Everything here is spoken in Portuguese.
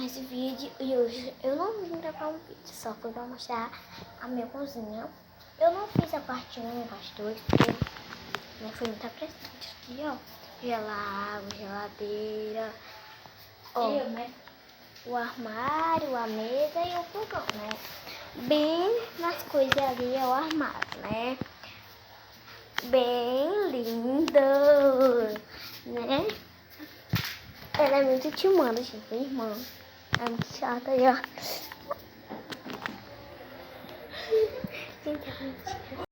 mais vídeo. E hoje eu não vim gravar um vídeo, só foi pra mostrar a minha cozinha. Eu não fiz a parte 1 e a parte 2, porque foi muita presente aqui, ó. Gelado, geladeira, ó, o armário, a mesa e o fogão, né? Bem nas coisas ali é o armário, né? Bem lindo, né? Ela é muito timada, gente, minha irmã. É muito chata aí, ó. Gente, é mentira.